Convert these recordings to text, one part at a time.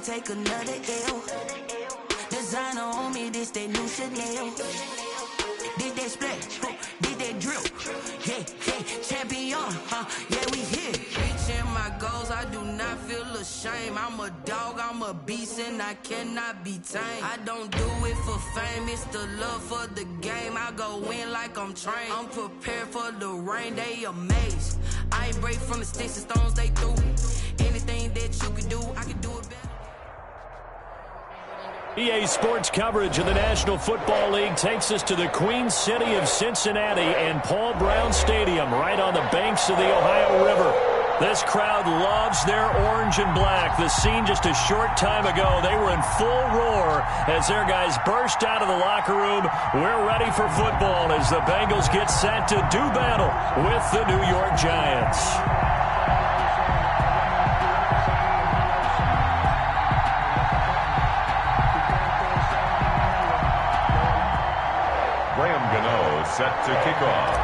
take another L. Designer on me, this they new Chanel. Did they splash? Did they drill? Yeah, champion, yeah, we here. Reaching my goals, I do not feel ashamed. I'm a dog, I'm a beast, and I cannot be tamed. I don't do it for fame, it's the love for the game. I go in like I'm trained. I'm prepared for the rain, they amazed. I ain't break from the sticks and stones they threw. Anything that you can do, I can do it better. EA Sports coverage of the National Football League takes us to the Queen City of Cincinnati and Paul Brown Stadium right on the banks of the Ohio River. This crowd loves their orange and black. The scene just a short time ago, they were in full roar as their guys burst out of the locker room. We're ready for football as the Bengals get set to do battle with the New York Giants. Set to kick off.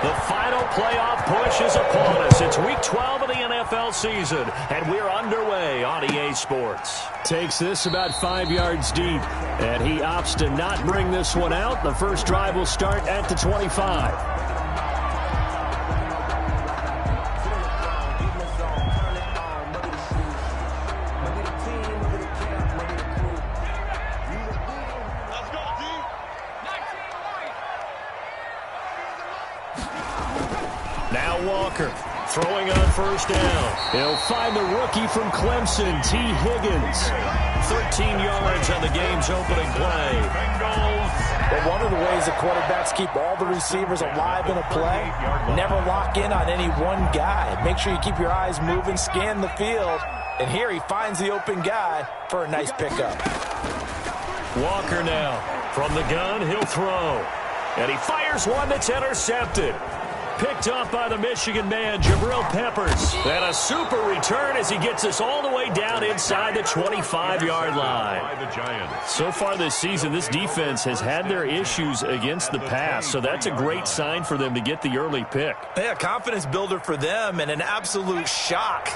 The final playoff push is upon us. It's week 12 of the NFL season, and we're underway on EA Sports. Takes this about 5 yards deep, and he opts to not bring this one out. The first drive will start at the 25. Throwing on first down. He'll find the rookie from Clemson, T. Higgins. 13 yards on the game's opening play. But one of the ways the quarterbacks keep all the receivers alive in a play, never lock in on any one guy. Make sure you keep your eyes moving, scan the field. And here he finds the open guy for a nice pickup. Walker now. From the gun, he'll throw. And he fires one that's intercepted. Picked up by the Michigan man, Jabril Peppers. And a super return as he gets us all the way down inside the 25-yard line. So far this season, this defense has had their issues against the pass, so that's a great sign for them to get the early pick. Yeah, confidence builder for them and an absolute shock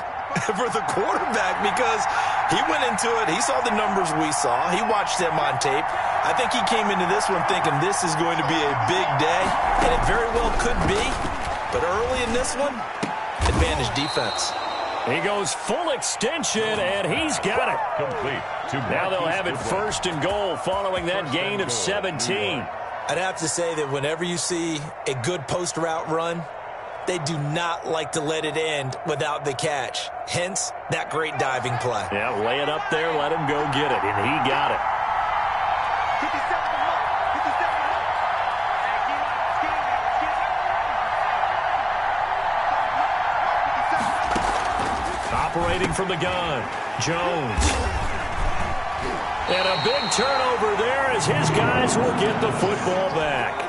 for the quarterback because he went into it. He saw the numbers we saw. He watched them on tape. I think he came into this one thinking this is going to be a big day, and it very well could be. But early in this one, advantage defense. He goes full extension, and he's got it. Complete. Now they'll have it first and goal following that gain of 17. I'd have to say that whenever you see a good post route run, they do not like to let it end without the catch. Hence, that great diving play. Yeah, lay it up there, let him go get it, and he got it. Operating from the gun, Jones. And a big turnover there as his guys will get the football back.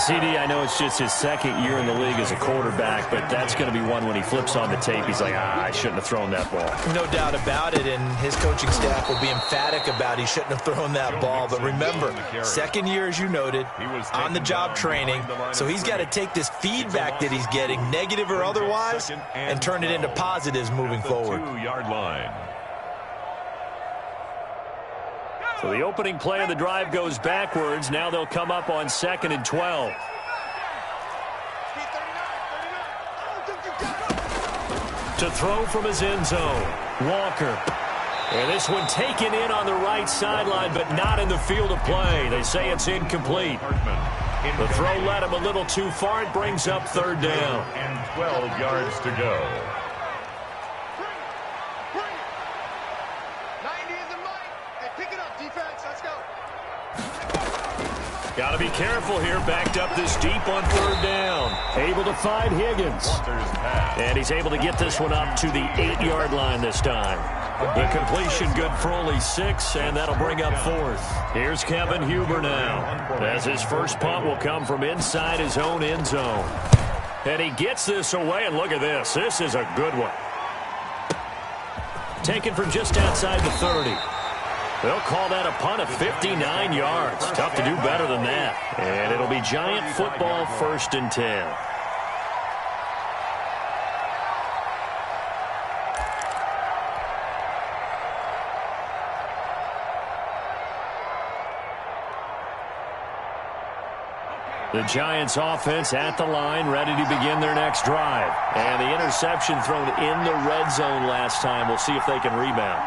CD, I know it's just his second year in the league as a quarterback, but that's going to be one when he flips on the tape. He's like, I shouldn't have thrown that ball. No doubt about it, and his coaching staff will be emphatic about he shouldn't have thrown that ball. But remember, second year, as you noted, on-the-job training, so he's got to take this feedback that he's getting, negative or otherwise, and turn it into positives moving forward. 2-yard line. So the opening play of the drive goes backwards. Now they'll come up on 2nd and 12. To throw from his end zone, Walker. And this one taken in on the right sideline, but not in the field of play. They say it's incomplete. The throw led him a little too far. It brings up 3rd down. And 12 yards to go. Got to be careful here. Backed up this deep on 3rd down. Able to find Higgins. And he's able to get this one up to the 8-yard line this time. The completion good for only 6, and that'll bring up 4th. Here's Kevin Huber now, as his first punt will come from inside his own end zone. And he gets this away, and look at this. This is a good one. Taken from just outside the 30. They'll call that a punt of 59 yards. Tough to do better than that. And it'll be Giant football, 1st and 10. The Giants offense at the line, ready to begin their next drive. And the interception thrown in the red zone last time. We'll see if they can rebound.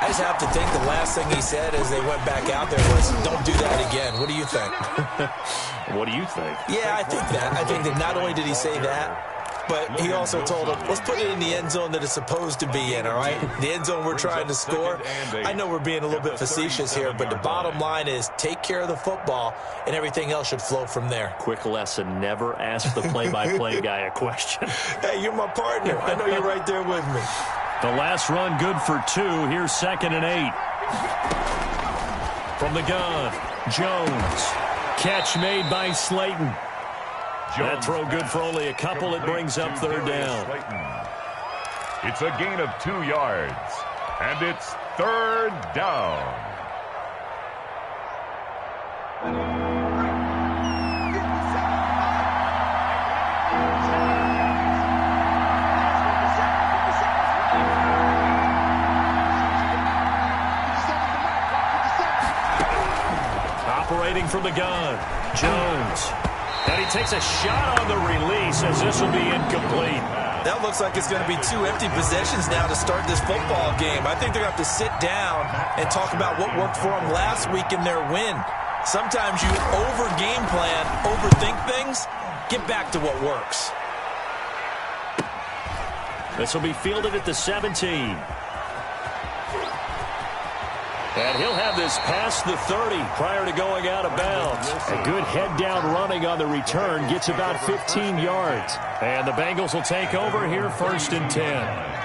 I just have to think the last thing he said as they went back out there was, don't do that again. What do you think? What do you think? Yeah, I think that. I think that not only did he say that, but he also told him, let's put it in the end zone that it's supposed to be in, all right? The end zone we're trying to score. I know we're being a little bit facetious here, but the bottom line is take care of the football, and everything else should flow from there. Quick lesson, never ask the play-by-play guy a question. Hey, you're my partner. I know you're right there with me. The last run good for 2. Here's 2nd and 8. From the gun, Jones. Catch made by Slayton. That throw good for only a couple. It brings up 3rd down. It's a gain of 2 yards, and it's 3rd down. Operating from the gun, Jones. And he takes a shot on the release as this will be incomplete. That looks like it's going to be 2 empty possessions now to start this football game. I think they're going to have to sit down and talk about what worked for them last week in their win. Sometimes you over-game plan, overthink things, get back to what works. This will be fielded at the 17. And he'll have this past the 30 prior to going out of bounds. A good head-down running on the return gets about 15 yards. And the Bengals will take over here 1st and 10.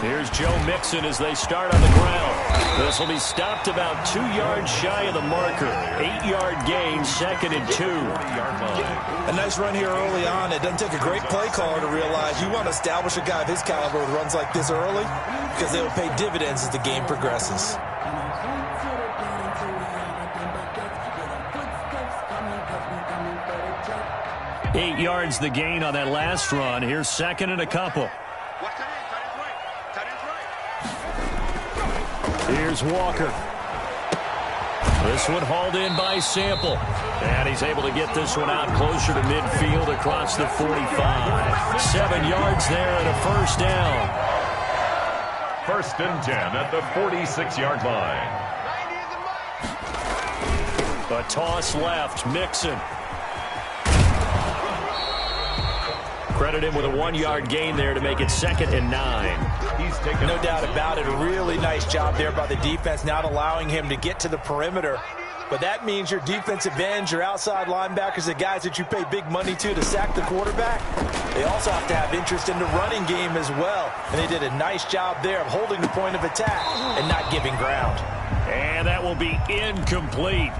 Here's Joe Mixon as they start on the ground. This will be stopped about 2 yards shy of the marker. 8-yard gain, 2nd and 2. A nice run here early on. It doesn't take a great play caller to realize you want to establish a guy of his caliber with runs like this early because they will pay dividends as the game progresses. Eight yards the gain on that last run. Here's 2nd and a couple. Here's Walker. This one hauled in by Sample. And he's able to get this one out closer to midfield across the 45. 7 yards there and a 1st down. 1st and 10 at the 46-yard line. A toss left. Mixon. Credit him with a 1-yard gain there to make it 2nd and 9. He's taken no doubt about it. A really nice job there by the defense, not allowing him to get to the perimeter. But that means your defensive ends, your outside linebackers, the guys that you pay big money to sack the quarterback, they also have to have interest in the running game as well. And they did a nice job there of holding the point of attack and not giving ground. And that will be incomplete.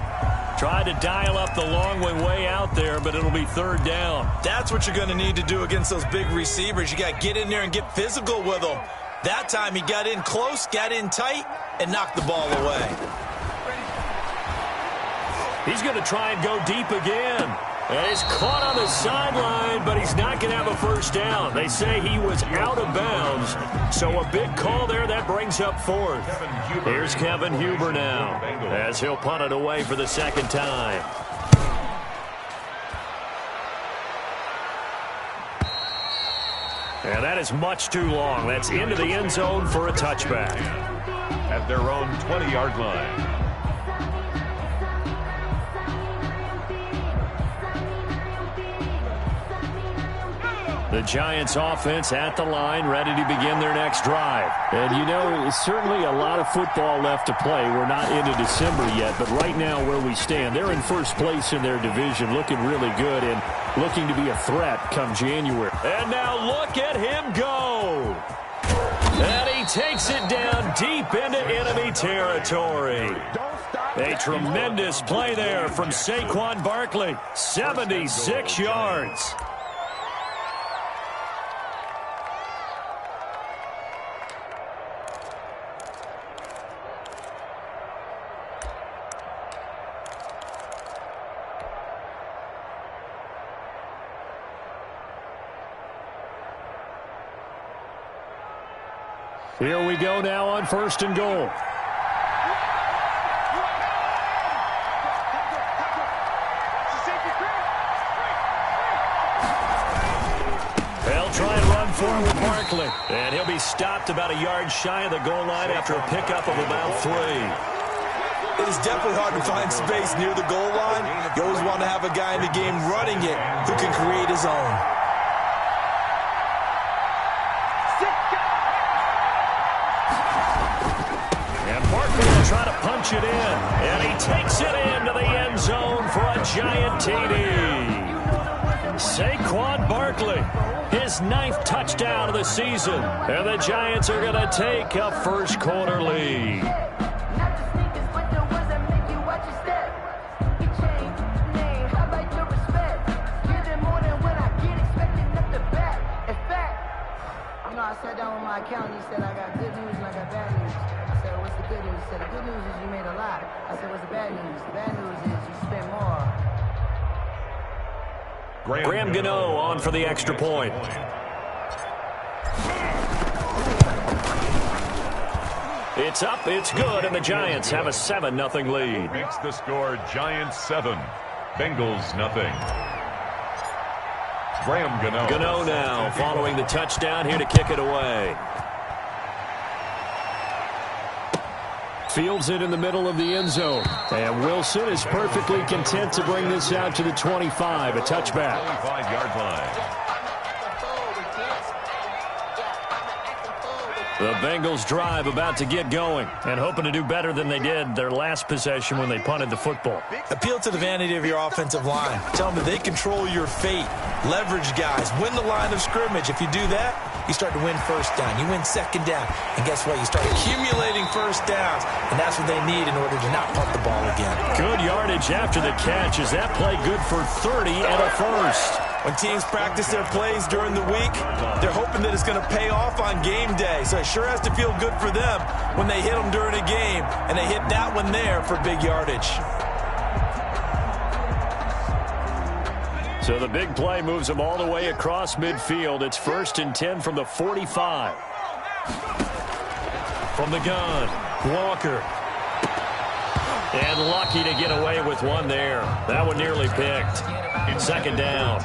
Tried to dial up the long way out there, but it'll be 3rd down. That's what you're going to need to do against those big receivers. You got to get in there and get physical with them. That time he got in close, got in tight, and knocked the ball away. He's going to try and go deep again. And he's caught on the sideline, but he's not going to have a 1st down. They say he was out of bounds. So a big call there that brings up 4th. Here's Kevin Huber now as he'll punt it away for the 2nd time. And that is much too long. That's into the end zone for a touchback. At their own 20-yard line. The Giants offense at the line, ready to begin their next drive. And, you know, certainly a lot of football left to play. We're not into December yet, but right now where we stand, they're in 1st place in their division, looking really good and looking to be a threat come January. And now look at him go. And he takes it down deep into enemy territory. A tremendous play there from Saquon Barkley. 76 yards. Here we go now on 1st and goal. They'll try and run forward with Barkley. And he'll be stopped about a yard shy of the goal line after a pickup of about 3. It is definitely hard to find space near the goal line. You always want to have a guy in the game running it who can create his own. Try to punch it in, and he takes it into the end zone for a giant TD. Saquon Barkley, his 9th touchdown of the season, and the Giants are going to take a first-quarter lead. I sat down with my accountant. He said, I got good news and I got bad news. I said, what's the good news? He said, the good news is you made a lot. I said, what's the bad news? The bad news is you spent more. Graham Gano on for the extra point. It's up, it's good, and the Giants have a 7-0 lead. Makes the score Giants 7, Bengals nothing. Graham Gano. Gano now following the touchdown here to kick it away. Fields it in the middle of the end zone. And Wilson is perfectly content to bring this out to the 25, a touchback. 25-yard line. The Bengals drive about to get going and hoping to do better than they did their last possession when they punted the football. Appeal to the vanity of your offensive line. Tell them that they control your fate. Leverage guys. Win the line of scrimmage. If you do that, you start to win first down. You win second down. And guess what? You start accumulating first downs. And that's what they need in order to not punt the ball again. Good yardage after the catch. Is that play good for 30 and a first? When teams practice their plays during the week, they're hoping that it's going to pay off on game day. So it sure has to feel good for them when they hit them during a game. And they hit that one there for big yardage. So the big play moves them all the way across midfield. It's 1st and 10 from the 45. From the gun, Walker. And lucky to get away with one there. That one nearly picked. Second down.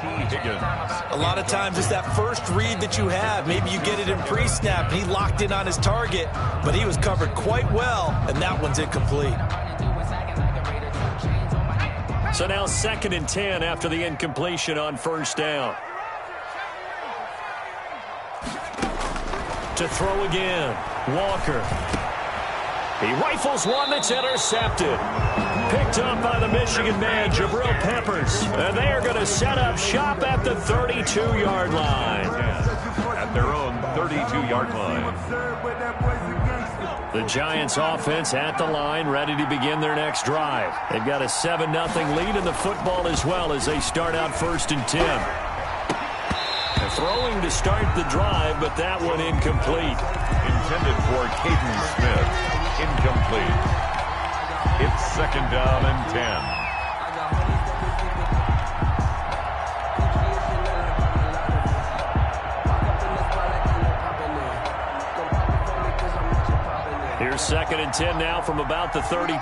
A lot of times it's that first read that you have. Maybe you get it in pre-snap, and he locked in on his target, but he was covered quite well, and that one's incomplete. So now 2nd and 10 after the incompletion on first down. To throw again, Walker. He rifles one that's intercepted. Picked up by the Michigan man, Jabril Peppers. And they are going to set up shop at the 32-yard line. At their own 32-yard line. The Giants offense at the line, ready to begin their next drive. They've got a 7-0 lead in the football as well as they start out 1st and 10. They're throwing to start the drive, but that one incomplete. Intended for Caden Smith. Incomplete. It's 2nd down and 10. Here's 2nd and 10 now from about the 32.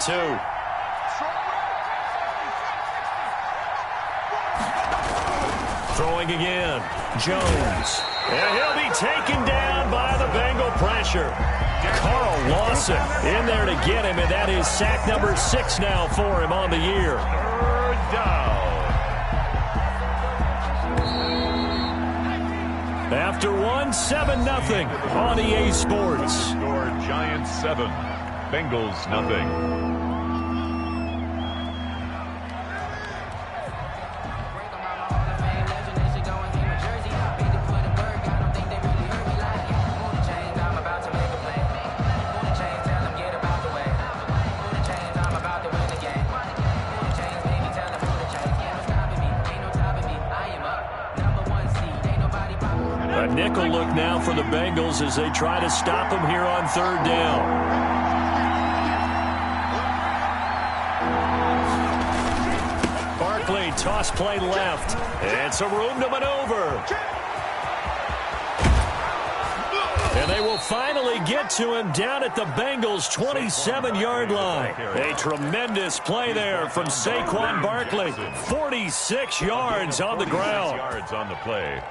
Throwing again. Jones. And he'll be taken down by the Bengal pressure. Carl Lawson in there to get him, and that is sack number 6 now for him on the year. 3rd down. After one, 7-0 on EA Sports. Score Giants 7, Bengals nothing. A nickel look now for the Bengals as they try to stop him here on 3rd down. Barkley, toss play left. It's a room to maneuver. And And they will finally get to him down at the Bengals' 27-yard line. A tremendous play there from Saquon Barkley. 46 yards on the ground. Yards on the play.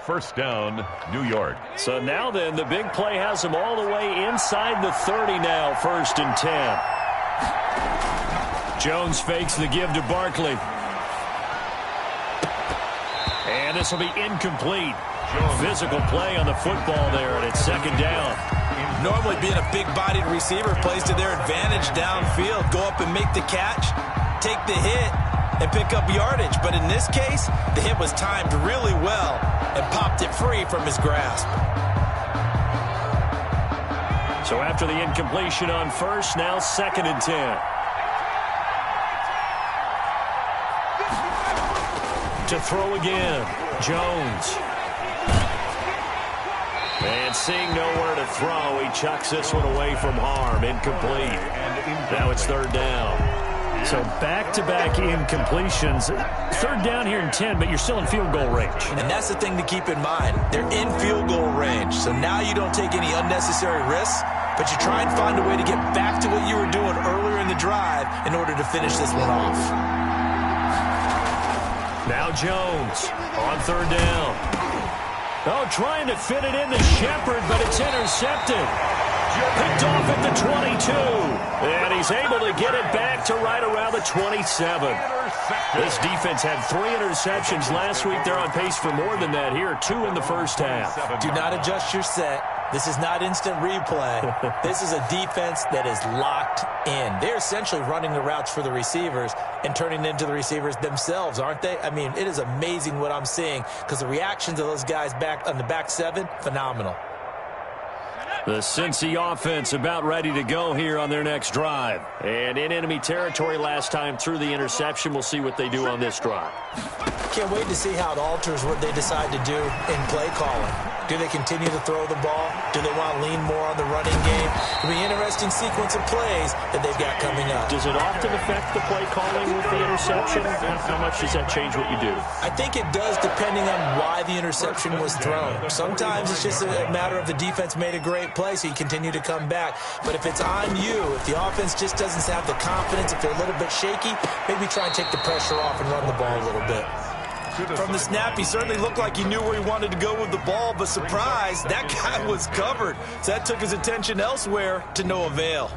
First down, New York. So now then, the big play has him all the way inside the 30 now, 1st and 10. Jones fakes the give to Barkley. And this will be incomplete. Physical play on the football there, and it's 2nd down. Normally being a big-bodied receiver plays to their advantage downfield. Go up and make the catch, take the hit, and pick up yardage. But in this case, the hit was timed really well and popped it free from his grasp. So after the incompletion on first, now 2nd and 10. To throw again, Jones. And seeing nowhere to throw, he chucks this one away from harm. Incomplete. Now it's 3rd down. So back-to-back incompletions. 3rd down here in 10, but you're still in field goal range. And that's the thing to keep in mind. They're in field goal range. So now you don't take any unnecessary risks, but you try and find a way to get back to what you were doing earlier in the drive in order to finish this one off. Now Jones on 3rd down. Oh, trying to fit it into Shepard, but it's intercepted. Picked off at the 22. And he's able to get it back to right around the 27. This defense had 3 interceptions last week. They're on pace for more than that here. 2 in the first half. Do not adjust your set. This is not instant replay. This is a defense that is locked in. They're essentially running the routes for the receivers and turning into the receivers themselves, aren't they? I mean, it is amazing what I'm seeing because the reactions of those guys back on the back 7, phenomenal. The Cincy offense about ready to go here on their next drive. And in enemy territory last time through the interception. We'll see what they do on this drive. Can't wait to see how it alters what they decide to do in play calling. Do they continue to throw the ball? Do they want to lean more on the running game? It'll be an interesting sequence of plays that they've got coming up. Does it often affect the play calling with the interception? How much does that change what you do? I think it does depending on why the interception was thrown. Sometimes it's just a matter of the defense made a great play, so you continue to come back. But if it's on you, if the offense just doesn't have the confidence, if they're a little bit shaky, maybe try and take the pressure off and run the ball a little bit. From the snap, he certainly looked like he knew where he wanted to go with the ball, but surprise, that guy was covered. So that took his attention elsewhere to no avail.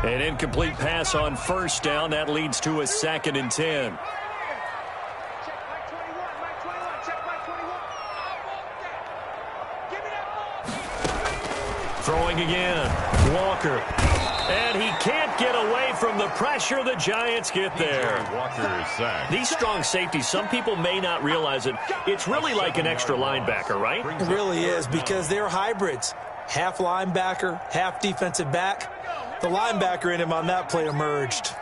An incomplete pass on 1st down. That leads to a 2nd and 10. Throwing again. Walker. And he can't get away from the pressure. The Giants get there. Walker is sacked. These strong safeties, some people may not realize it. It's really like an extra linebacker, right? It really is because they're hybrids. Half linebacker, half defensive back. The linebacker in him on that play emerged.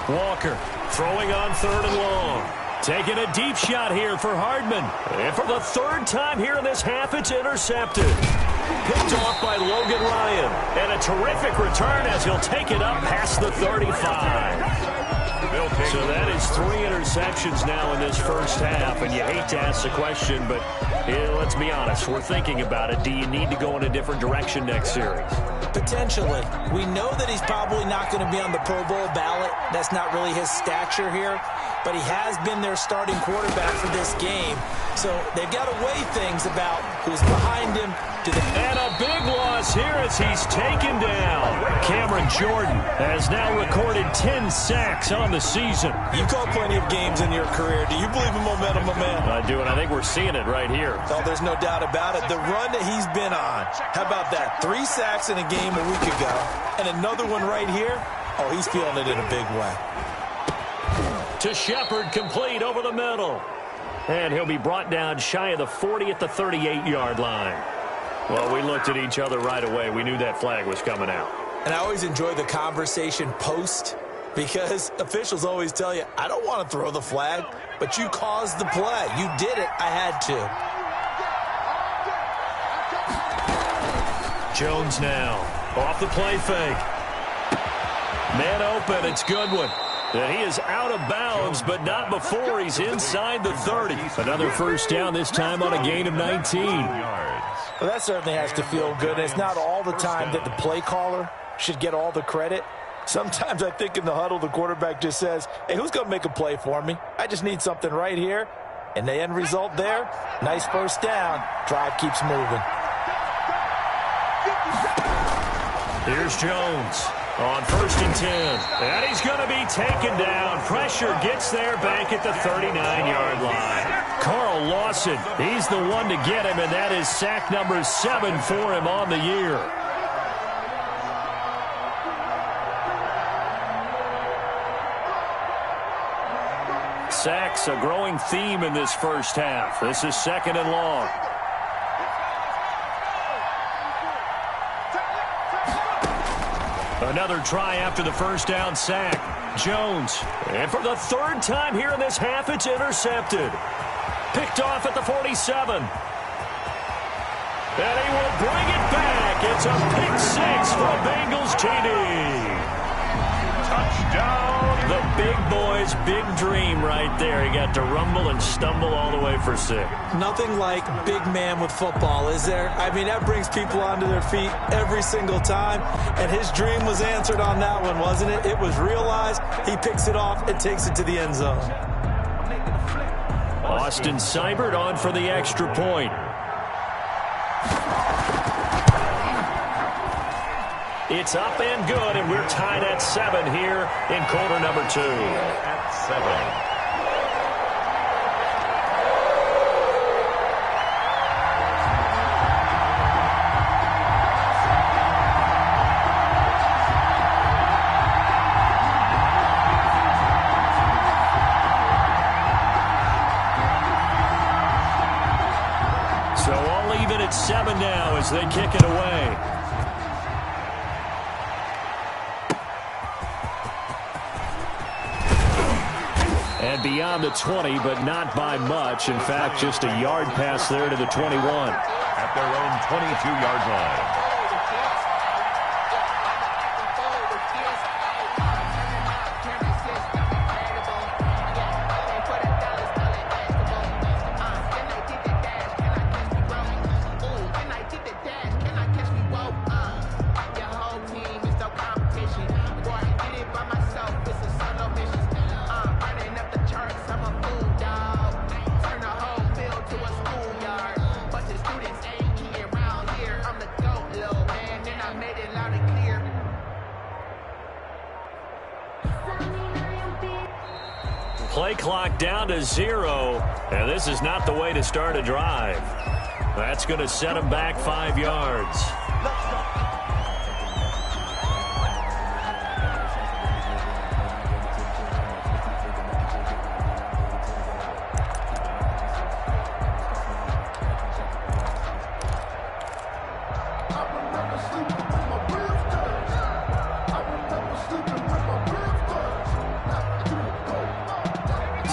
Walker throwing on 3rd and long. Taking a deep shot here for Hardman. And for the 3rd time here in this half, it's intercepted. Picked off by Logan Ryan. And a terrific return as he'll take it up past the 35. So that is 3 interceptions now in this first half. And you hate to ask the question, but let's be honest. We're thinking about it. Do you need to go in a different direction next series? Potentially. We know that he's probably not going to be on the Pro Bowl ballot. That's not really his stature here. But he has been their starting quarterback for this game. So they've got to weigh things about who's behind him. And a big loss here as he's taken down. Cameron Jordan has now recorded 10 sacks on the season. You called plenty of games in your career. Do you believe in momentum, my man? I do, and I think we're seeing it right here. Oh, there's no doubt about it. The run that he's been on. How about that? 3 sacks in a game a week ago. And another one right here. Oh, he's feeling it in a big way. To Shepard, complete over the middle. And he'll be brought down shy of the 40 at the 38-yard line. Well, we looked at each other right away. We knew that flag was coming out. And I always enjoy the conversation post because officials always tell you, I don't want to throw the flag, but you caused the play. You did it. I had to. Jones now off the play fake. Man open. It's Goodwin. And he is out of bounds, but not before he's inside the 30. Another first down, this time on a gain of 19. Well, that certainly has to feel good. It's not all the time that the play caller should get all the credit. Sometimes I think in the huddle, the quarterback just says, hey, who's going to make a play for me? I just need something right here. And the end result there, nice first down. Drive keeps moving. Here's Jones on 1st and 10. And he's going to be taken down. Pressure gets there back at the 39-yard line. Carl Lawson, he's the one to get him, and that is sack number 7 for him on the year. Sacks a growing theme in this first half. This is 2nd and long. Another try after the first down sack. Jones. And for the 3rd time here in this half, it's intercepted. Picked off at the 47. And he will bring it back. It's a pick 6 for a Bengals TD. Touchdown. The big boy's big dream right there. He got to rumble and stumble all the way for 6. Nothing like big man with football, is there? I mean, that brings people onto their feet every single time. And his dream was answered on that one, wasn't it? It was realized. He picks it off and takes it to the end zone. Austin Seibert on for the extra point. It's up and good, and we're tied at 7 here in quarter number 2. At 7. So all even at 7 now as they kick it away. And beyond the 20, but not by much. In fact, just a yard pass there to the 21. At their own 22-yard line. Play clock down to 0, and this is not the way to start a drive. That's going to set him back 5 yards.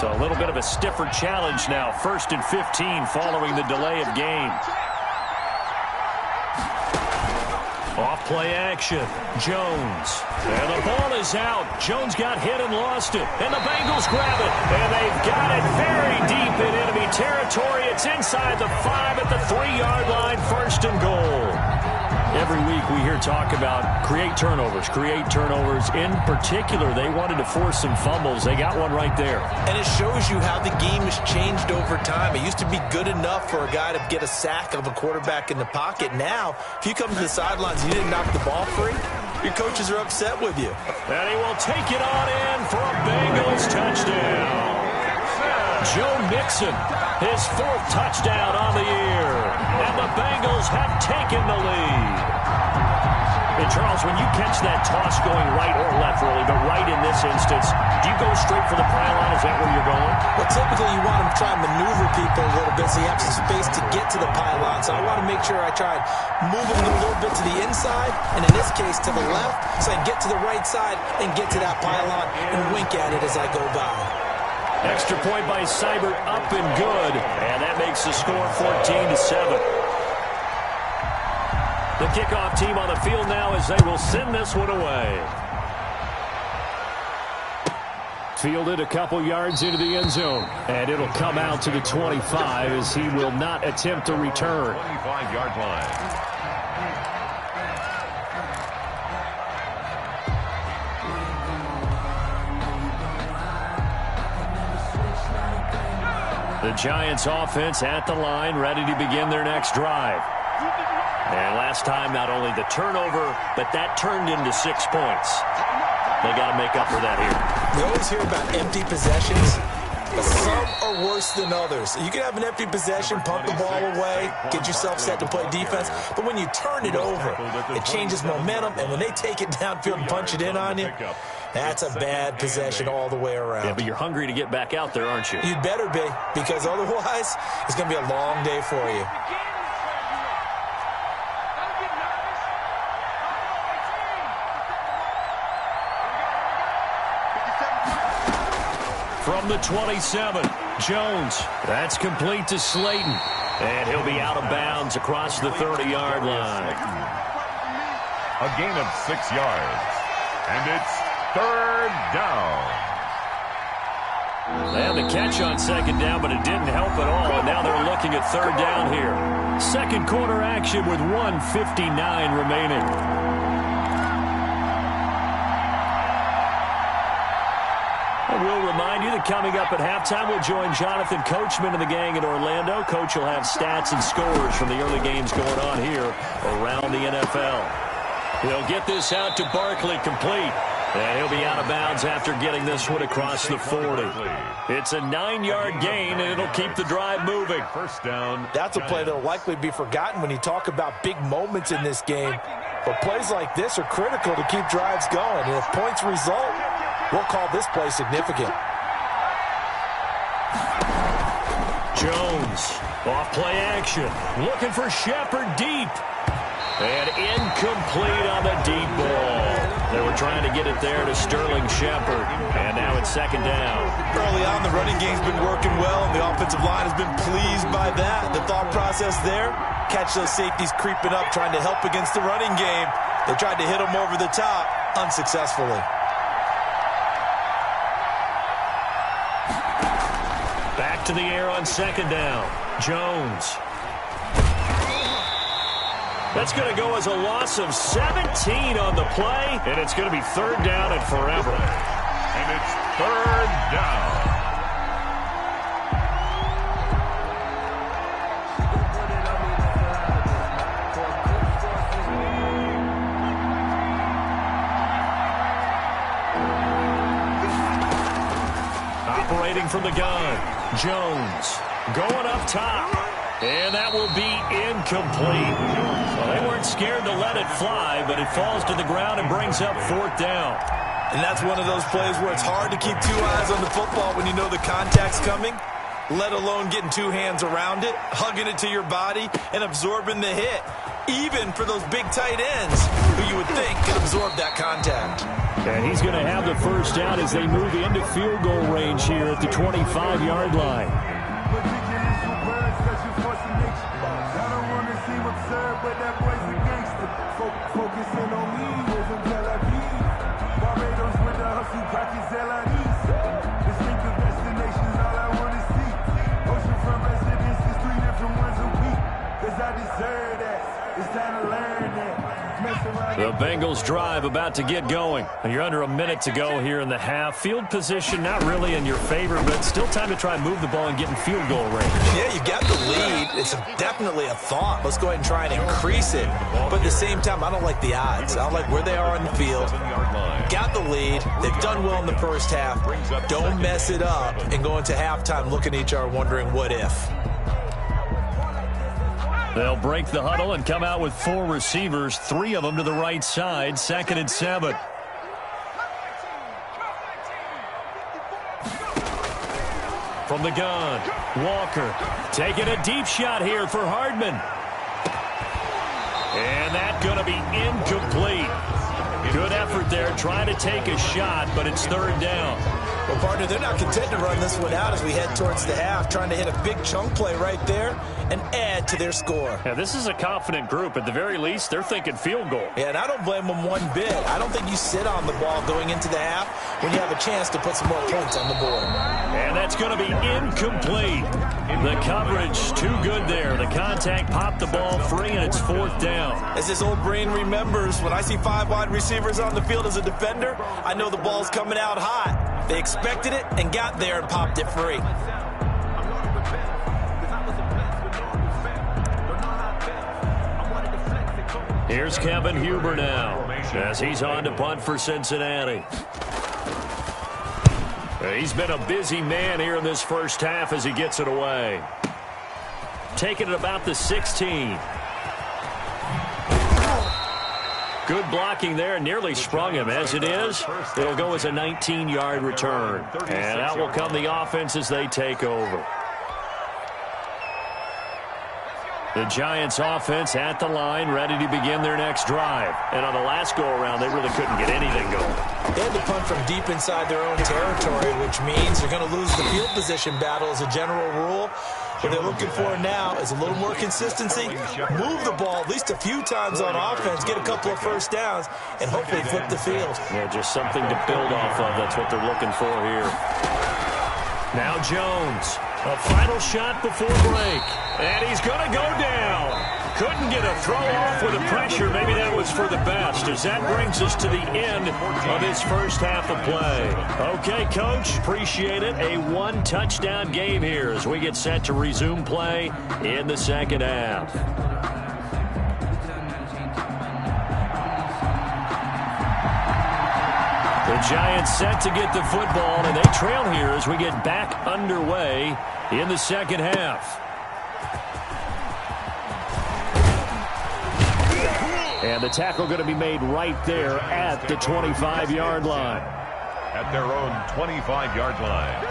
So a little bit of a stiffer challenge now. 1st and 15 following the delay of game. Off play action. Jones. And the ball is out. Jones got hit and lost it. And the Bengals grab it. And they've got it very deep in enemy territory. It's inside the 5 at the 3-yard line. 1st and goal. Every week we hear talk about create turnovers. In particular, they wanted to force some fumbles. They got one right there. And it shows you how the game has changed over time. It used to be good enough for a guy to get a sack of a quarterback in the pocket. Now, if you come to the sidelines and you didn't knock the ball free, your coaches are upset with you. And he will take it on in for a Bengals touchdown. Joe Mixon, his 4th touchdown on the year. And the Bengals have taken the lead. And Charles, when you catch that toss going right or left, really, but right in this instance, do you go straight for the pylon? Is that where you're going? Well, typically you want to try and maneuver people a little bit so you have some space to get to the pylon. So I want to make sure I try and move them a little bit to the inside, and in this case to the left, so I can get to the right side and get to that pylon and wink at it as I go by. Extra point by Seibert, up and good. And that makes the score 14-7. The kickoff team on the field now as they will send this one away. Fielded a couple yards into the end zone. And it'll come out to the 25 as he will not attempt to return. 25-yard line. The Giants offense at the line, ready to begin their next drive. And last time, not only the turnover, but that turned into 6 points. They got to make up for that here. We always hear about empty possessions, but some are worse than others. You can have an empty possession, pump the ball away, get yourself set to play defense, but when you turn it over, it changes momentum, and when they take it downfield and punch it in on you, that's a bad possession all the way around. Yeah, but you're hungry to get back out there, aren't you? You'd better be, because otherwise, it's going to be a long day for you. From the 27, Jones. That's complete to Slayton. And he'll be out of bounds across the 30-yard line. A gain of 6 yards. And it's third down. They had the catch on second down, but it didn't help at all. And now they're looking at third down here. Second quarter action with 1:59 remaining. We'll remind you that coming up at halftime, we'll join Jonathan Coachman and the gang in Orlando. Coach will have stats and scores from the early games going on here around the NFL. He'll get this out to Barkley, complete. And he'll be out of bounds after getting this one across the 40. It's a 9-yard gain, and it'll keep the drive moving. First down. That's a play that will likely be forgotten when you talk about big moments in this game. But plays like this are critical to keep drives going. And if points result, we'll call this play significant. Jones, off play action, looking for Shepard deep. And incomplete on the deep ball. They were trying to get it there to Sterling Shepard. And now it's second down. Early on, the running game's been working well, and the offensive line has been pleased by that. The thought process there, catch those safeties creeping up, trying to help against the running game. They tried to hit them over the top, unsuccessfully. Back to the air on second down. Jones. That's going to go as a loss of 17 on the play, and it's going to be third down and forever. And it's third down. Operating from the gun, Jones going up top. And that will be incomplete. Well, they weren't scared to let it fly, but it falls to the ground and brings up fourth down. And that's one of those plays where it's hard to keep two eyes on the football when you know the contact's coming, let alone getting two hands around it, hugging it to your body, and absorbing the hit, even for those big tight ends who you would think could absorb that contact. And he's going to have the first down as they move into field goal range here at the 25-yard line. But that boy's a gangster. Focusing on me, was in Tel Aviv. Barbados with the hustle, pockets LIDs. Distinctive destinations, all I want to see. Oceanfront residences, 3 different ones a week. Cause I deserve that. It's time to learn that. The Bengals drive about to get going. You're under a minute to go here in the half. Field position not really in your favor, but still time to try and move the ball and get in field goal range. Yeah, you got the lead. It's definitely a thought. Let's go ahead and try and increase it. But at the same time, I don't like the odds. I don't like where they are on the field. Got the lead. They've done well in the first half. Don't mess it up and go into halftime looking at each other wondering what if. They'll break the huddle and come out with 4 receivers, 3 of them to the right side, 2nd and 7. From the gun, Walker taking a deep shot here for Hardman. And that's going to be incomplete. Good effort there trying to take a shot, but it's third down. Well, partner, they're not content to run this one out as we head towards the half, trying to hit a big chunk play right there and add to their score. Yeah, this is a confident group. At the very least, they're thinking field goal. Yeah, and I don't blame them one bit. I don't think you sit on the ball going into the half when you have a chance to put some more points on the board. And that's going to be incomplete. The coverage, too good there. The contact popped the ball free, and it's 4th down. As this old brain remembers, when I see 5 wide receivers on the field as a defender, I know the ball's coming out hot. They expected it and got there and popped it free. Here's Kevin Huber now as he's on to punt for Cincinnati. He's been a busy man here in this first half as he gets it away. Taking it about the 16. Good blocking there, nearly sprung him. As it is, it'll go as a 19-yard return. And out will come the offense as they take over. The Giants offense at the line, ready to begin their next drive. And on the last go-around, they really couldn't get anything going. They had to punt from deep inside their own territory, which means they're going to lose the field position battle as a general rule. What they're looking for now is a little more consistency, move the ball at least a few times on offense, get a couple of first downs, and hopefully flip the field. Yeah, just something to build off of. That's what they're looking for here. Now Jones, a final shot before break. And he's going to go down. Couldn't get a throw off with the pressure. Maybe that was for the best, as that brings us to the end of this first half of play. Okay, Coach, appreciate it. A 1-touchdown game here as we get set to resume play in the second half. The Giants set to get the football, and they trail here as we get back underway in the second half. And the tackle going to be made right there at the 25-yard line. At their own 25-yard line.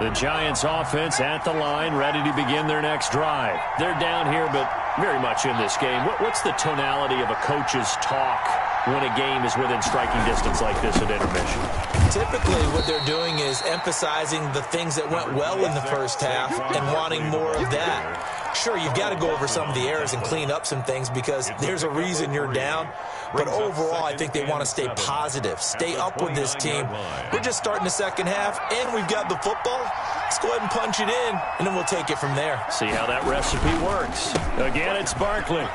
The Giants offense at the line, ready to begin their next drive. They're down here, but very much in this game. What's the tonality of a coach's talk when a game is within striking distance like this at intermission? Typically, what they're doing is emphasizing the things that went well in the first half and wanting more of that. Sure, you've got to go over some of the errors and clean up some things because there's a reason you're down. But overall, I think they want to stay positive, stay up with this team. We're just starting the second half, and we've got the football. Let's go ahead and punch it in, and then we'll take it from there. See how that recipe works. Again, it's Barkley.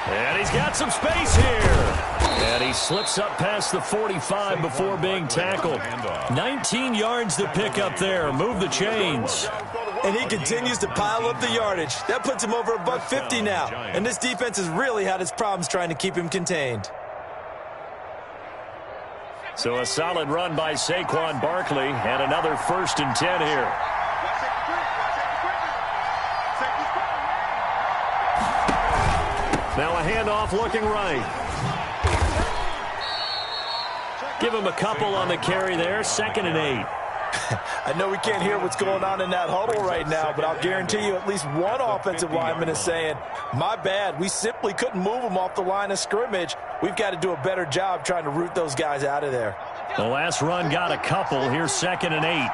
And he's got some space here. And he slips up past the 45 before being tackled. 19 yards to pick up there. Move the chains. And he continues to pile up the yardage. That puts him over $150 now. And this defense has really had its problems trying to keep him contained. So a solid run by Saquon Barkley and another 1st and 10 here. Now a handoff looking right. Give him a couple on the carry there. 2nd and 8. I know we can't hear what's going on in that huddle right now, but I'll guarantee you at least one offensive lineman is saying, my bad, we simply couldn't move them off the line of scrimmage. We've got to do a better job trying to root those guys out of there. The last run got a couple. Here's 2nd and 8.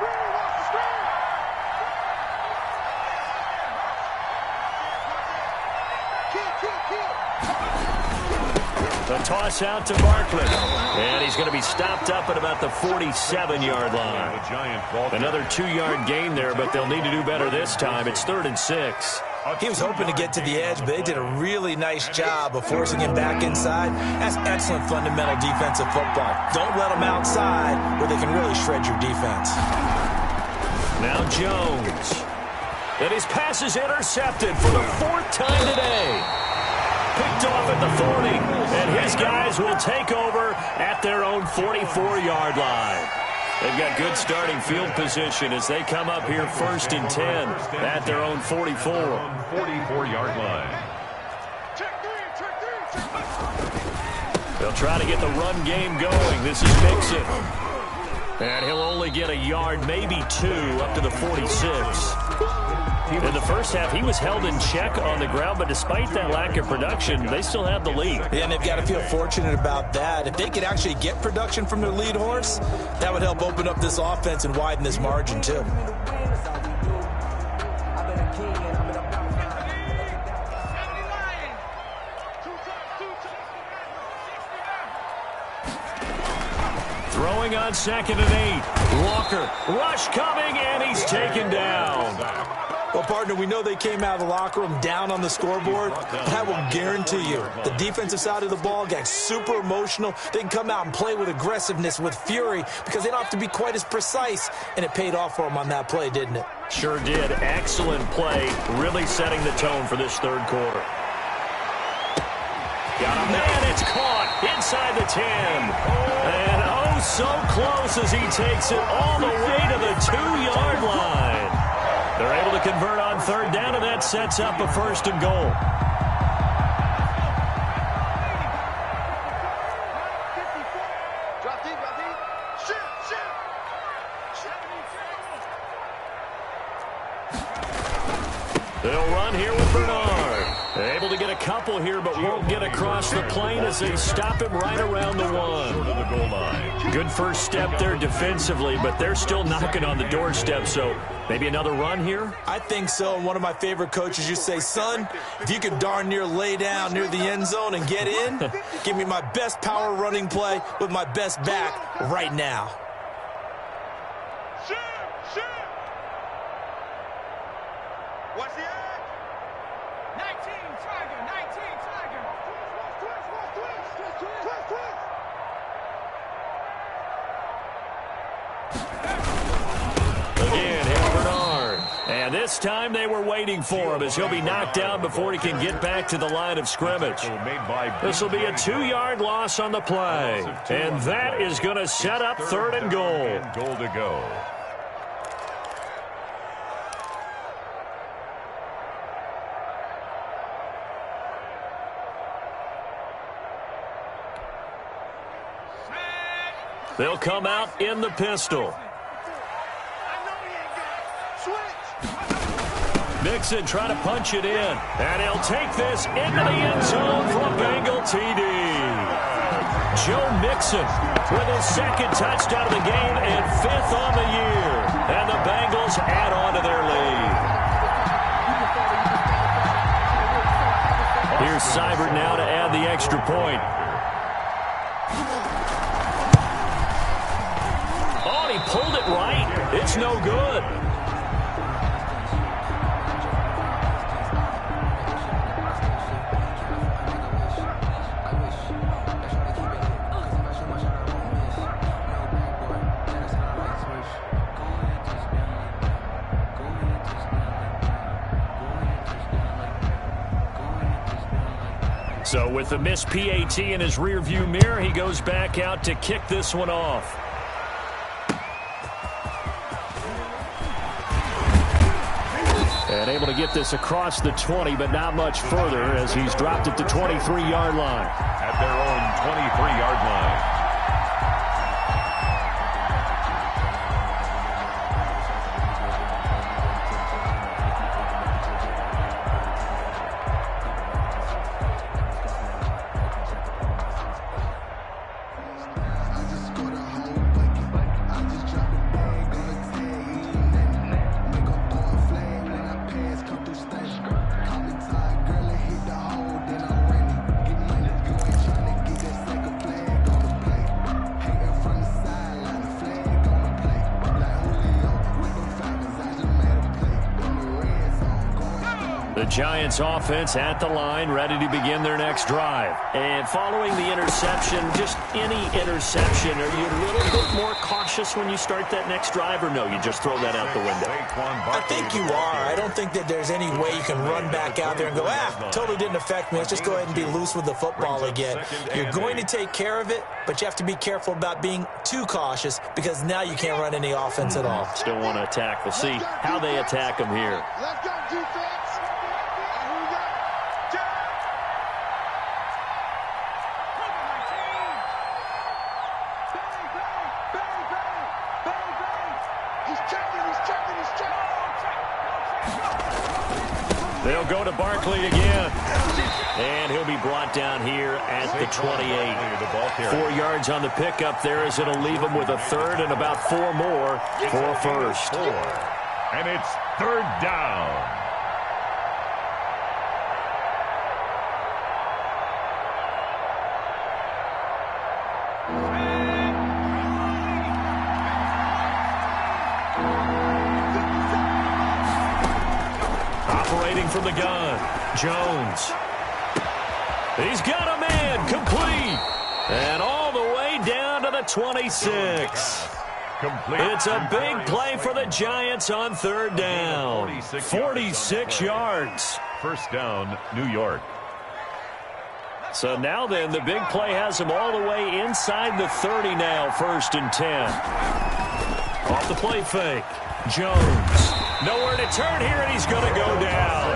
The toss out to Barkley. And he's going to be stopped up at about the 47-yard line. Another 2-yard gain there, but they'll need to do better this time. It's 3rd and 6. He was hoping to get to the edge, but they did a really nice job of forcing him back inside. That's excellent fundamental defensive football. Don't let them outside where they can really shred your defense. Now Jones. And his pass is intercepted for the 4th time today. Picked off at the 40, and his guys will take over at their own 44-yard line. They've got good starting field position as they come up here 1st and 10 at their own 44. 44-yard line. They'll try to get the run game going. This is Mixon. And he'll only get a yard, maybe 2, up to the 46. In the first half, he was held in check on the ground, but despite that lack of production, they still have the lead. Yeah, and they've got to feel fortunate about that. If they could actually get production from their lead horse, that would help open up this offense and widen this margin, too. Throwing on 2nd and 8. Walker, rush coming, and he's taken down. Well, partner, we know they came out of the locker room down on the scoreboard. I will guarantee you the defensive side of the ball got super emotional. They can come out and play with aggressiveness, with fury, because they don't have to be quite as precise, and it paid off for them on that play, didn't it? Sure did. Excellent play, really setting the tone for this third quarter. Got a man, it's caught inside the 10. And oh, so close as he takes it all the way to the 2-yard line. They're able to convert on 3rd down, and that sets up a 1st and goal. They'll run here with Bernard. They're able to get a couple here, but won't get across the plane as they stop him right around the 1. Good first step there defensively, but they're still knocking on the doorstep, so maybe another run here? I think so. And one of my favorite coaches used to say, son, if you could darn near lay down near the end zone and get in, give me my best power running play with my best back right now. What's the edge? 19 Tiger, 19 Tiger. Twist. Again, here's Bernard. And this time they were waiting for him as he'll be knocked down before he can get back to the line of scrimmage. This will be a 2-yard loss on the play. And that is going to set up 3rd and goal. Goal to go. They'll come out in the pistol. Mixon trying to punch it in. And he'll take this into the end zone for a Bengal TD. Joe Mixon with his 2nd touchdown of the game and 5th on the year. And the Bengals add on to their lead. Here's Seibert now to add the extra point. He pulled it right. It's no good. So with the missed PAT in his rearview mirror, he goes back out to kick this one off. And able to get this across the 20, but not much further as he's dropped it to 23-yard line. At their own 23-yard line. The Giants offense at the line, ready to begin their next drive. And following the interception, just any interception, are you a little bit more cautious when you start that next drive, or no, you just throw that out the window? I think you are. I don't think that there's any way you can run back out there and go, totally didn't affect me. Let's just go ahead and be loose with the football again. You're going to take care of it, but you have to be careful about being too cautious because now you can't run any offense at all. Still want to attack. We'll see how they attack them here. Let's go, defense. They'll go to Barkley again. And he'll be brought down here at the 28. 4 yards on the pickup there as it'll leave him with a third and about 4 more for a first. And it's third down. Operating from the gun, Jones. He's got a man, complete. And all the way down to the 26. It's a big play for the Giants on third down. 46 yards. First down, New York. So now then, the big play has him all the way inside the 30 now, 1st and 10. Off the play fake, Jones. Nowhere to turn here, and he's going to go down.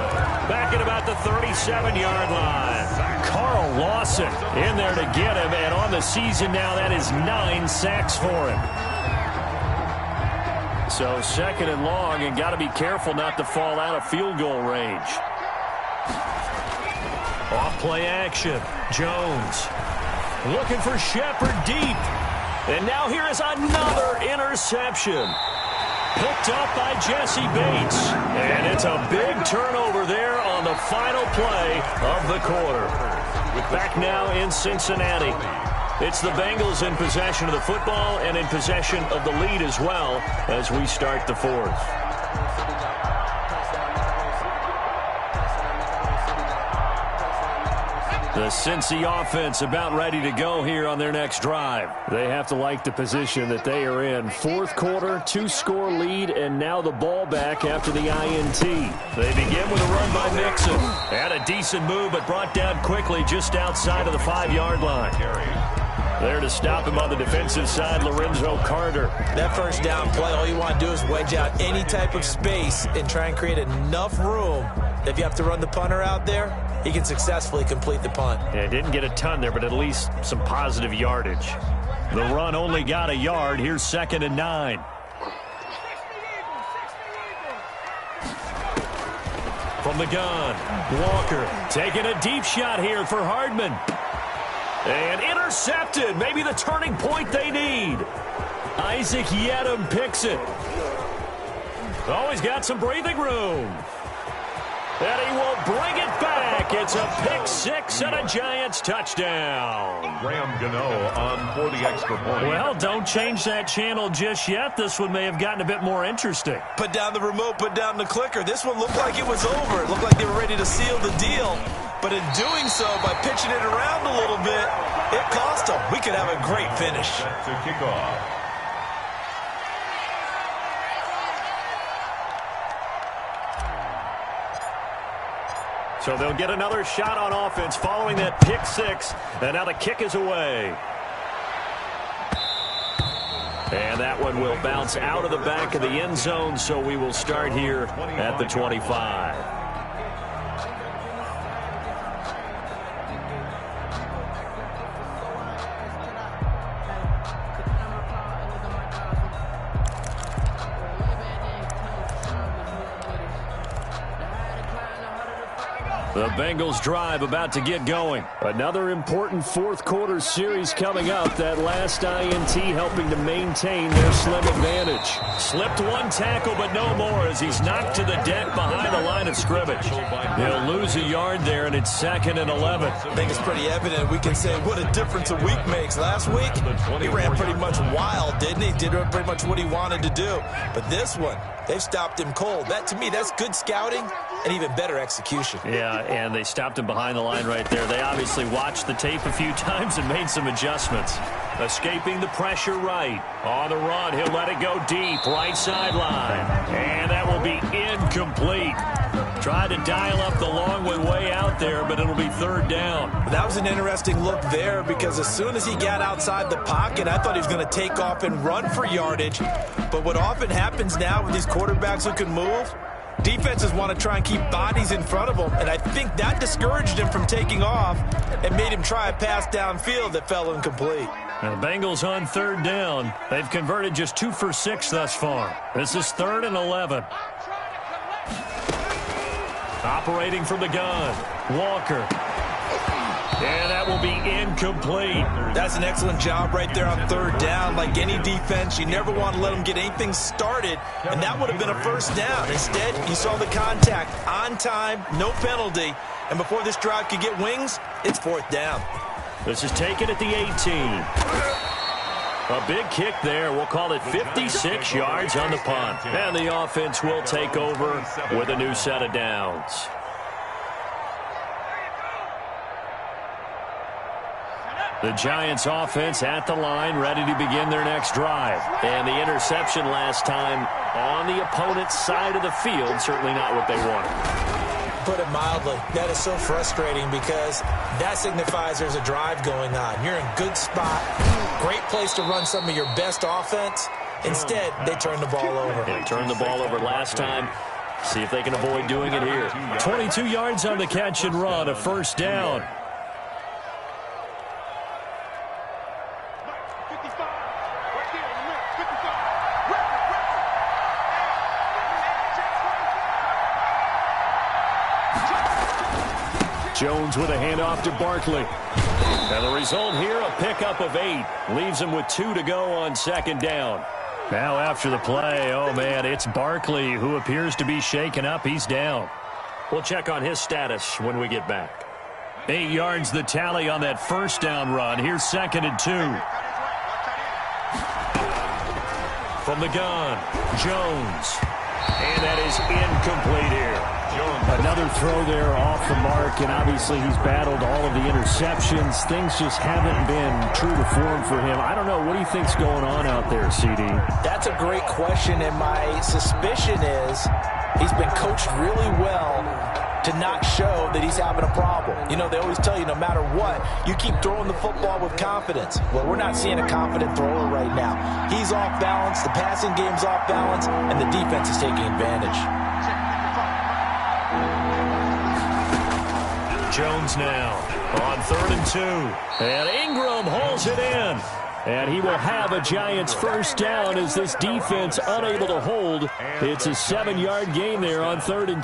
Back at about the 37-yard line. Carl Lawson in there to get him, and on the season now, that is 9 sacks for him. So 2nd and long, and got to be careful not to fall out of field goal range. Off play action, Jones. Looking for Shepard deep. And now here is another interception. Picked up by Jesse Bates. And it's a big turnover there on the final play of the quarter. Back now in Cincinnati. It's the Bengals in possession of the football and in possession of the lead as well as we start the 4th. The Cincy offense about ready to go here on their next drive. They have to like the position that they are in. 4th quarter, 2-score lead, and now the ball back after the INT. They begin with a run by Mixon. Had a decent move, but brought down quickly just outside of the 5-yard line. There to stop him on the defensive side, Lorenzo Carter. That first down play, all you want to do is wedge out any type of space and try and create enough room that if you have to run the punter out there, he can successfully complete the punt. Yeah, didn't get a ton there, but at least some positive yardage. The run only got a yard. Here's 2nd and 9. From the gun, Walker taking a deep shot here for Hardman. And intercepted. Maybe the turning point they need. Isaac Yedem picks it. Oh, he's got some breathing room. And he will bring it back. It's a pick 6 and a Giants touchdown. Graham Gano on for the extra point. Well, don't change that channel just yet. This one may have gotten a bit more interesting. Put down the remote, put down the clicker. This one looked like it was over. It looked like they were ready to seal the deal. But in doing so, by pitching it around a little bit, it cost them. We could have a great finish. To kick off. So they'll get another shot on offense following that pick 6. And now the kick is away. And that one will bounce out of the back of the end zone, so we will start here at the 25. The Bengals drive about to get going. Another important 4th quarter series coming up. That last INT helping to maintain their slim advantage. Slipped one tackle, but no more as he's knocked to the deck behind the line of scrimmage. He'll lose a yard there, and it's 2nd and 11. I think it's pretty evident. We can say what a difference a week makes. Last week, he ran pretty much wild, didn't he? Did pretty much what he wanted to do. But this one, they've stopped him cold. That, to me, that's good scouting and even better execution. Yeah, and they stopped him behind the line right there. They obviously watched the tape a few times and made some adjustments. Escaping the pressure right. On the run, he'll let it go deep, right sideline. And that will be incomplete. Tried to dial up the long one way out there, but it'll be 3rd down. That was an interesting look there because as soon as he got outside the pocket, I thought he was going to take off and run for yardage. But what often happens now with these quarterbacks who can move, defenses want to try and keep bodies in front of them, and I think that discouraged him from taking off and made him try a pass downfield that fell incomplete. Now the Bengals on 3rd down. They've converted just 2 for 6 thus far. This is 3rd and 11. Operating from the gun, Walker. And that will be incomplete. That's an excellent job right there on third down. Like any defense, you never want to let them get anything started, and that would have been a first down. Instead, you saw the contact on time, no penalty, and before this drive could get wings, it's fourth down. This is taken at the 18. A big kick there. We'll call it 56 yards on the punt. And the offense will take over with a new set of downs. The Giants offense at the line, ready to begin their next drive. And the interception last time on the opponent's side of the field, certainly not what they wanted. Put it mildly, that is so frustrating because that signifies there's a drive going on. You're in a good spot, great place to run some of your best offense. Instead, they turn the ball over. They turned the ball over last time. See if they can avoid doing it here. 22 yards on the catch and run, a first down. Jones with a handoff to Barkley. And the result here, a pickup of 8. Leaves him with 2 to go on second down. Now after the play, oh man, it's Barkley who appears to be shaken up. He's down. We'll check on his status when we get back. 8 yards the tally on that first down run. Here's second and 2. From the gun, Jones. And that is incomplete here. Another throw there off the mark, and obviously he's battled all of the interceptions. Things just haven't been true to form for him. I don't know. What do you think's going on out there, CD? That's a great question, and my suspicion is he's been coached really well to not show that he's having a problem. You know, they always tell you no matter what, you keep throwing the football with confidence. Well, we're not seeing a confident thrower right now. He's off balance, the passing game's off balance, and the defense is taking advantage. Jones now on 3rd and 2. And Ingram hauls it in. And he will have a Giants first down as this defense unable to hold. It's a 7-yard gain there on 3rd and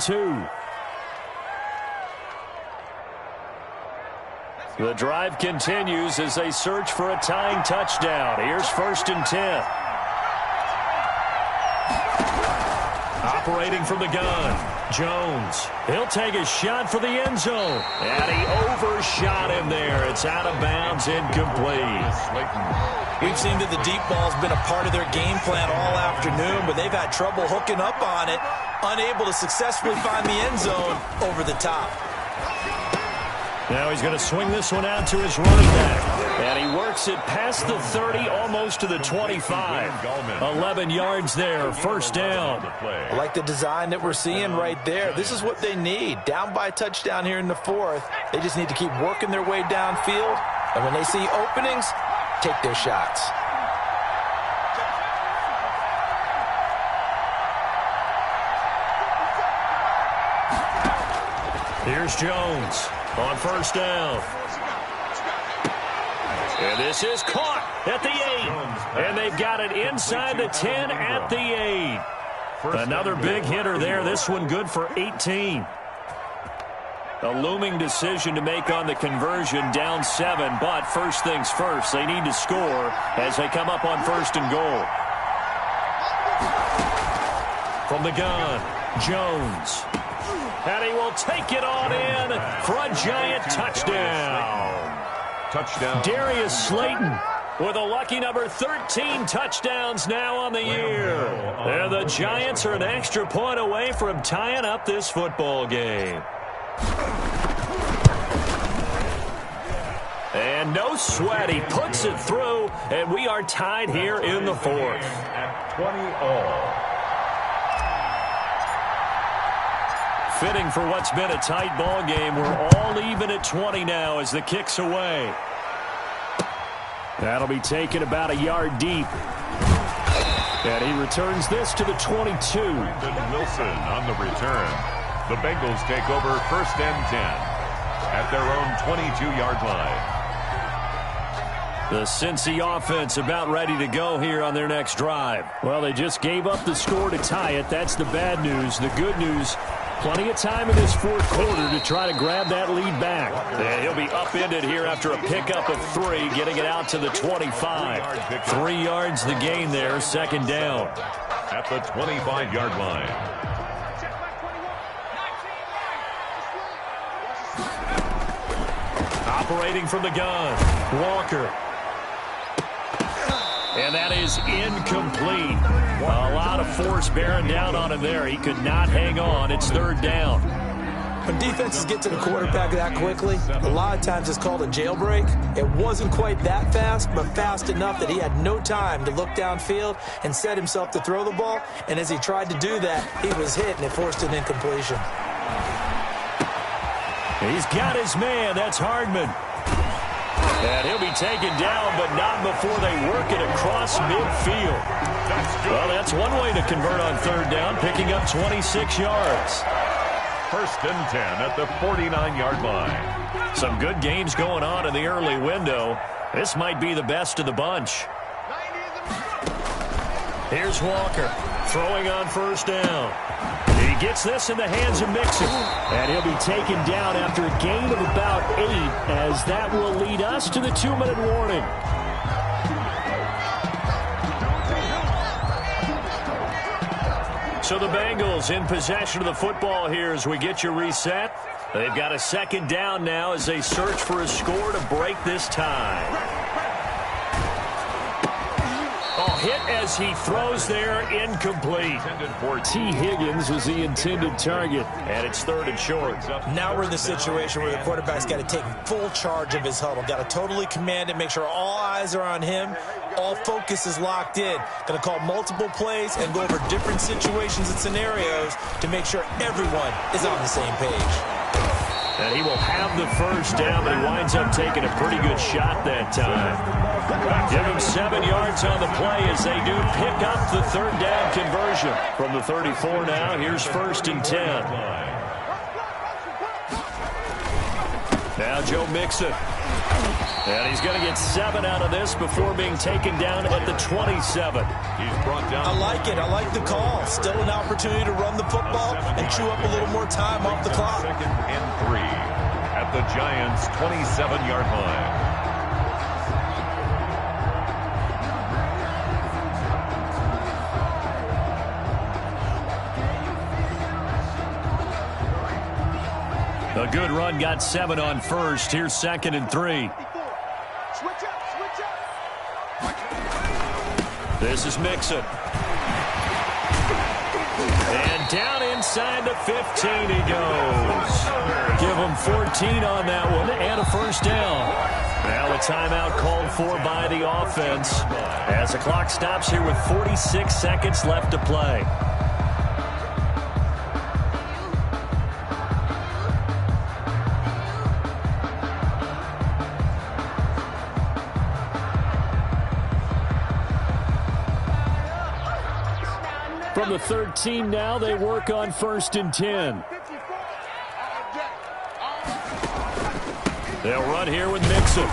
2. The drive continues as they search for a tying touchdown. Here's 1st and 10. Operating from the gun, Jones. He'll take a shot for the end zone. And he overshot him there. It's out of bounds, incomplete. We've seen that the deep ball's been a part of their game plan all afternoon, but they've had trouble hooking up on it, unable to successfully find the end zone over the top. Now he's going to swing this one out to his running back. And he works it past the 30, almost to the 25. 11 yards there, first down. I like the design that we're seeing right there. This is what they need. Down by a touchdown here in the 4th. They just need to keep working their way downfield. And when they see openings, take their shots. Here's Jones on first down. And this is caught at the 8. And they've got it inside the 10 at the 8. Another big hitter there. This one good for 18. A looming decision to make on the conversion, down 7. But first things first, they need to score as they come up on 1st and goal. From the gun, Jones. And he will take it on in for a Giant touchdown. Darius Slayton with a lucky number 13 touchdowns now on the year. And the Giants are an extra point away from tying up this football game. And no sweat, he puts it through, and we are tied here in the 4th. At 20-all. Fitting for what's been a tight ball game. We're all even at 20 now as the kick's away. That'll be taken about a yard deep. And he returns this to the 22. Wilson on the return. The Bengals take over 1st and 10 at their own 22-yard line. The Cincy offense about ready to go here on their next drive. Well, they just gave up the score to tie it. That's the bad news. The good news, Plenty of time in this fourth quarter to try to grab that lead back. And he'll be upended here after a pickup of 3, getting it out to the 25. 3 yards the gain there, second down. At the 25-yard line. Operating from the gun, Walker. And that is incomplete. A lot of force bearing down on him there. He could not hang on. It's third down. When defenses get to the quarterback that quickly, a lot of times it's called a jailbreak. It wasn't quite that fast, but fast enough that he had no time to look downfield and set himself to throw the ball. And as he tried to do that, he was hit, and it forced an incompletion. He's got his man. That's Hardman. And he'll be taken down, but not before they work it across midfield. Well, that's one way to convert on third down, picking up 26 yards. First and 10 at the 49-yard line. Some good games going on in the early window. This might be the best of the bunch. Here's Walker throwing on first down. He gets this in the hands of Mixon. And he'll be taken down after a gain of about 8, as that will lead us to the 2-minute warning. So the Bengals in possession of the football here as we get you reset. They've got a second down now as they search for a score to break this tie. Hit as he throws there, incomplete. T. Higgins was the intended target, and it's third and short. Now we're in the situation where the quarterback's got to take full charge of his huddle. Got to totally command it, make sure all eyes are on him. All focus is locked in. Going to call multiple plays and go over different situations and scenarios to make sure everyone is on the same page. And he will have the first down, but he winds up taking a pretty good shot that time. Give him 7 yards on the play as they do pick up the third down conversion. From the 34 now, here's first and 10. Now Joe Mixon. And he's going to get 7 out of this before being taken down at the 27. He's brought down. I like it. I like the call. Still an opportunity to run the football and chew up a little more time off the clock. Second and 3 at the Giants' 27-yard line. A good run, got 7 on first. Here's second and 3. This is Mixon. And down inside the 15 he goes. Give him 14 on that one and a first down. Now a timeout called for by the offense as the clock stops here with 46 seconds left to play. From the 13 now, they work on first and 10. They'll run here with Mixon.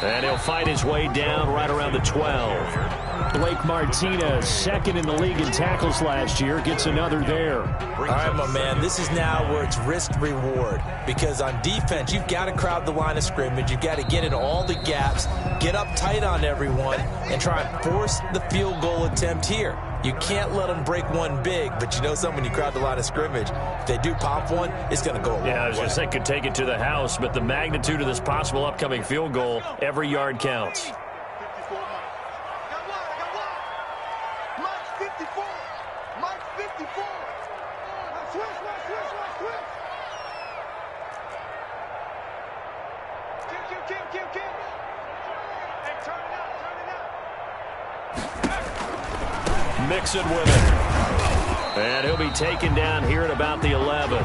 And he'll fight his way down right around the 12. Blake Martinez, second in the league in tackles last year, gets another there. All right, my man, this is now where it's risk-reward. Because on defense, you've got to crowd the line of scrimmage. You've got to get in all the gaps, get up tight on everyone, and try and force the field goal attempt here. You can't let them break one big, but you know something, when you crowd the line of scrimmage, if they do pop one, it's going to go a long way. Yeah, I was going to say could take it to the house, but the magnitude of this possible upcoming field goal, every yard counts. Mixon with it. And he'll be taken down here at about the 11.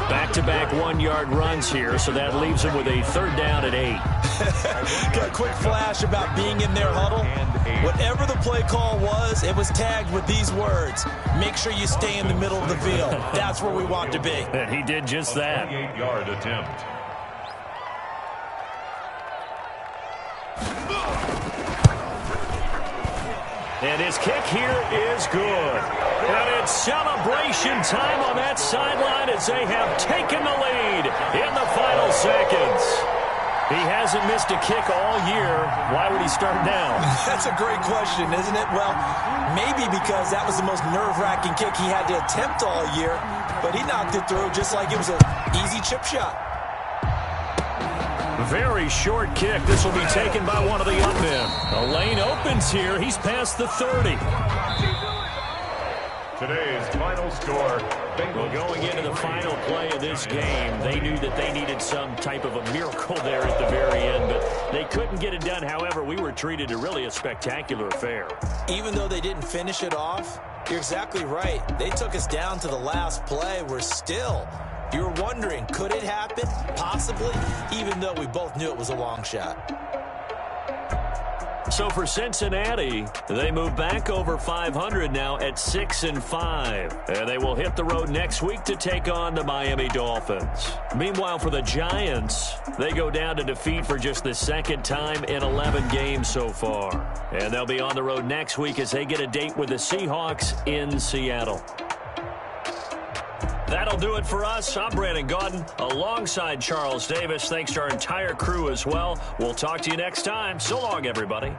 Back-to-back 1-yard runs here, so that leaves him with a third down at 8. Got a quick flash about being in their huddle. Whatever the play call was, it was tagged with these words: make sure you stay in the middle of the field. That's where we want to be. And he did just that. 28-yard attempt. And his kick here is good. And it's celebration time on that sideline as they have taken the lead in the final seconds. He hasn't missed a kick all year. Why would he start now? That's a great question, isn't it? Well, maybe because that was the most nerve-wracking kick he had to attempt all year, but he knocked it through just like it was an easy chip shot. Very short kick. This will be taken by one of the up men. The lane opens here. He's past the 30. Today's final score, Bengals. Well, going into the final play of this game, they knew that they needed some type of a miracle there at the very end, but they couldn't get it done. However, we were treated to really a spectacular affair. Even though they didn't finish it off, you're exactly right. They took us down to the last play. We're still... You're wondering, could it happen? Possibly, even though we both knew it was a long shot. So for Cincinnati, they move back over 500 now at 6-5. And they will hit the road next week to take on the Miami Dolphins. Meanwhile, for the Giants, they go down to defeat for just the second time in 11 games so far. And they'll be on the road next week as they get a date with the Seahawks in Seattle. That'll do it for us. I'm Brandon Gaudin alongside Charles Davis. Thanks to our entire crew as well. We'll talk to you next time. So long, everybody.